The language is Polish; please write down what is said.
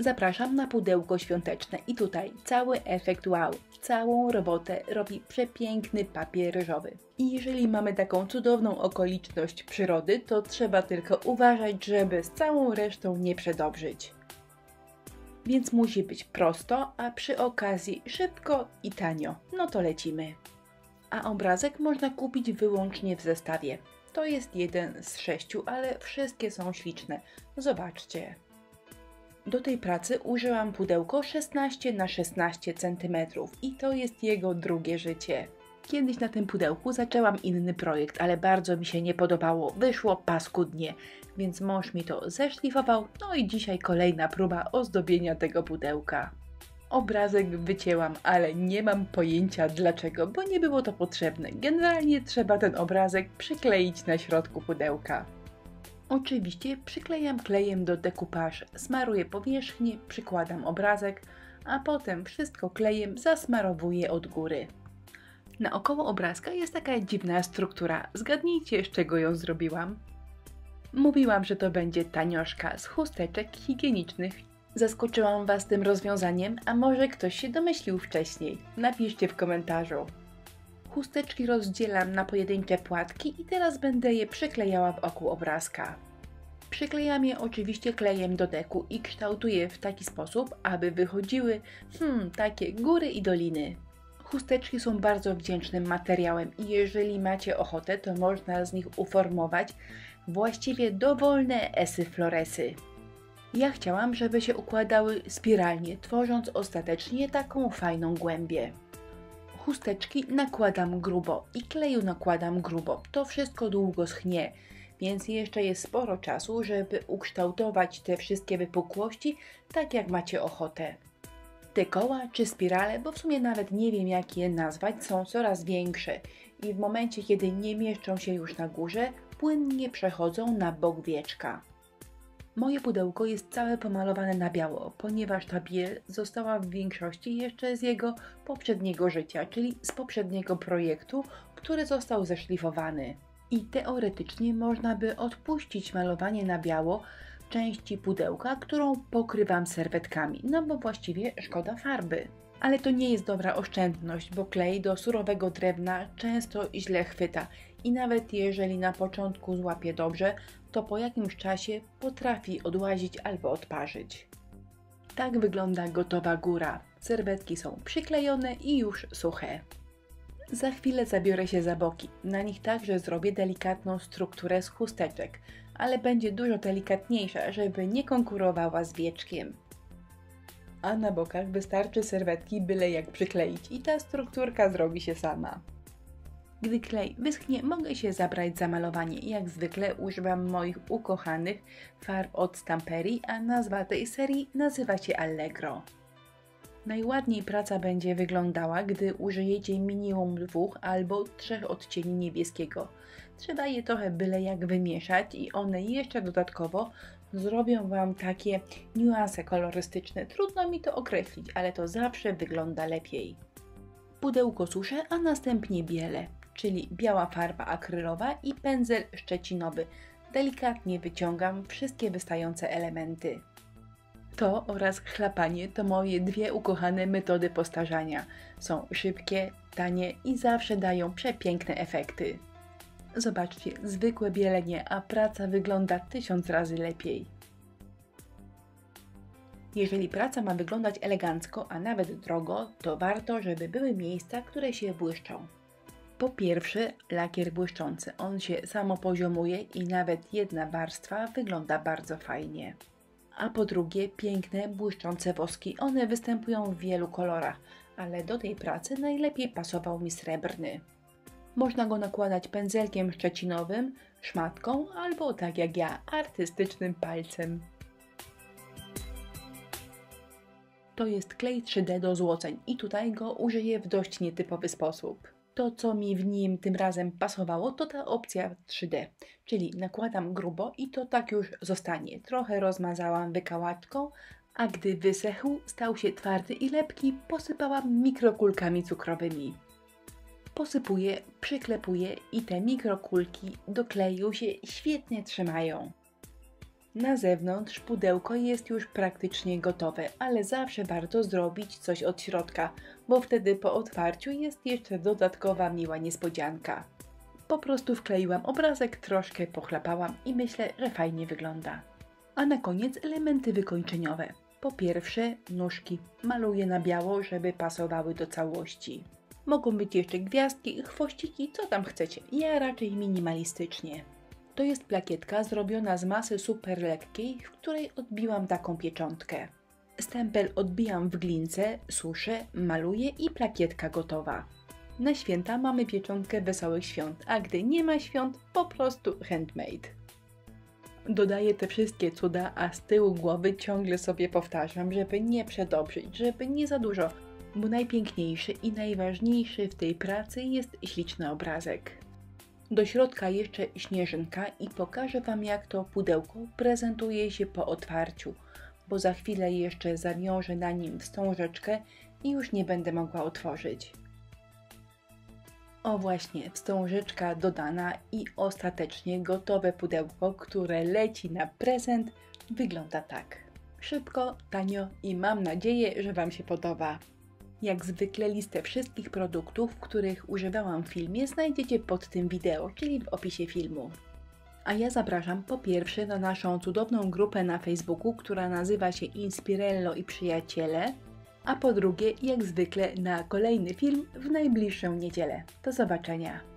Zapraszam na pudełko świąteczne i tutaj cały efekt wow, całą robotę robi przepiękny papier ryżowy. I jeżeli mamy taką cudowną okoliczność przyrody, to trzeba tylko uważać, żeby z całą resztą nie przedobrzyć. Więc musi być prosto, a przy okazji szybko i tanio. No to lecimy. A obrazek można kupić wyłącznie w zestawie. To jest jeden z 6, ale wszystkie są śliczne. Zobaczcie. Do tej pracy użyłam pudełko 16 na 16 cm i to jest jego drugie życie. Kiedyś na tym pudełku zaczęłam inny projekt, ale bardzo mi się nie podobało, wyszło paskudnie, więc mąż mi to zeszlifował, no i dzisiaj kolejna próba ozdobienia tego pudełka. Obrazek wycięłam, ale nie mam pojęcia dlaczego, bo nie było to potrzebne. Generalnie trzeba ten obrazek przykleić na środku pudełka. Oczywiście przyklejam klejem do decoupage, smaruję powierzchnię, przykładam obrazek, a potem wszystko klejem zasmarowuję od góry. Naokoło obrazka jest taka dziwna struktura. Zgadnijcie, z czego ją zrobiłam? Mówiłam, że to będzie tanioszka z chusteczek higienicznych. Zaskoczyłam Was tym rozwiązaniem, a może ktoś się domyślił wcześniej? Napiszcie w komentarzu. Chusteczki rozdzielam na pojedyncze płatki i teraz będę je przyklejała wokół obrazka. Przyklejam je oczywiście klejem do deku i kształtuję w taki sposób, aby wychodziły takie góry i doliny. Chusteczki są bardzo wdzięcznym materiałem i jeżeli macie ochotę, to można z nich uformować właściwie dowolne esy floresy. Ja chciałam, żeby się układały spiralnie, tworząc ostatecznie taką fajną głębię. Chusteczki nakładam grubo i kleju nakładam grubo. To wszystko długo schnie, więc jeszcze jest sporo czasu, żeby ukształtować te wszystkie wypukłości tak jak macie ochotę. Te koła czy spirale, bo w sumie nawet nie wiem jak je nazwać, są coraz większe i w momencie kiedy nie mieszczą się już na górze, płynnie przechodzą na bok wieczka. Moje pudełko jest całe pomalowane na biało, ponieważ ta biel została w większości jeszcze z jego poprzedniego życia, czyli z poprzedniego projektu, który został zeszlifowany. I teoretycznie można by odpuścić malowanie na biało części pudełka, którą pokrywam serwetkami, no bo właściwie szkoda farby. Ale to nie jest dobra oszczędność, bo klej do surowego drewna często źle chwyta i nawet jeżeli na początku złapie dobrze, to po jakimś czasie potrafi odłazić albo odparzyć. Tak wygląda gotowa góra. Serwetki są przyklejone i już suche. Za chwilę zabiorę się za boki. Na nich także zrobię delikatną strukturę z chusteczek, ale będzie dużo delikatniejsza, żeby nie konkurowała z wieczkiem. A na bokach wystarczy serwetki byle jak przykleić i ta strukturka zrobi się sama. Gdy klej wyschnie, mogę się zabrać za malowanie. Jak zwykle używam moich ukochanych farb od Stamperii, a nazwa tej serii nazywa się Allegro. Najładniej praca będzie wyglądała, gdy użyjecie minimum 2 albo 3 odcieni niebieskiego. Trzeba je trochę byle jak wymieszać i one jeszcze dodatkowo zrobią Wam takie niuanse kolorystyczne. Trudno mi to określić, ale to zawsze wygląda lepiej. Pudełko suszę, a następnie bielę, czyli biała farba akrylowa i pędzel szczecinowy. Delikatnie wyciągam wszystkie wystające elementy. To oraz chlapanie to moje dwie ukochane metody postarzania. Są szybkie, tanie i zawsze dają przepiękne efekty. Zobaczcie, zwykłe bielenie, a praca wygląda 1000 razy lepiej. Jeżeli praca ma wyglądać elegancko, a nawet drogo, to warto, żeby były miejsca, które się błyszczą. Po pierwsze, lakier błyszczący. On się samopoziomuje i nawet jedna warstwa wygląda bardzo fajnie. A po drugie, piękne, błyszczące woski. One występują w wielu kolorach, ale do tej pracy najlepiej pasował mi srebrny. Można go nakładać pędzelkiem szczecinowym, szmatką albo tak jak ja, artystycznym palcem. To jest klej 3D do złoceń i tutaj go użyję w dość nietypowy sposób. To, co mi w nim tym razem pasowało, to ta opcja 3D, czyli nakładam grubo i to tak już zostanie. Trochę rozmazałam wykałaczką, a gdy wysechł, stał się twardy i lepki, posypałam mikrokulkami cukrowymi. Posypuję, przyklepuję i te mikrokulki do kleju się świetnie trzymają. Na zewnątrz pudełko jest już praktycznie gotowe, ale zawsze warto zrobić coś od środka, bo wtedy po otwarciu jest jeszcze dodatkowa miła niespodzianka. Po prostu wkleiłam obrazek, troszkę pochlapałam i myślę, że fajnie wygląda. A na koniec elementy wykończeniowe. Po pierwsze nóżki. Maluję na biało, żeby pasowały do całości. Mogą być jeszcze gwiazdki, chwościki, co tam chcecie. Ja raczej minimalistycznie. To jest plakietka zrobiona z masy super lekkiej, w której odbiłam taką pieczątkę. Stempel odbijam w glince, suszę, maluję i plakietka gotowa. Na święta mamy pieczątkę Wesołych Świąt, a gdy nie ma świąt, po prostu handmade. Dodaję te wszystkie cuda, a z tyłu głowy ciągle sobie powtarzam, żeby nie przedobrzyć, żeby nie za dużo, bo najpiękniejszy i najważniejszy w tej pracy jest śliczny obrazek. Do środka jeszcze śnieżynka i pokażę Wam, jak to pudełko prezentuje się po otwarciu, bo za chwilę jeszcze zawiążę na nim wstążeczkę i już nie będę mogła otworzyć. O właśnie, wstążeczka dodana i ostatecznie gotowe pudełko, które leci na prezent, wygląda tak. Szybko, tanio i mam nadzieję, że Wam się podoba. Jak zwykle listę wszystkich produktów, których używałam w filmie, znajdziecie pod tym wideo, czyli w opisie filmu. A ja zapraszam po pierwsze na naszą cudowną grupę na Facebooku, która nazywa się Inspirello i Przyjaciele, a po drugie, jak zwykle, na kolejny film w najbliższą niedzielę. Do zobaczenia!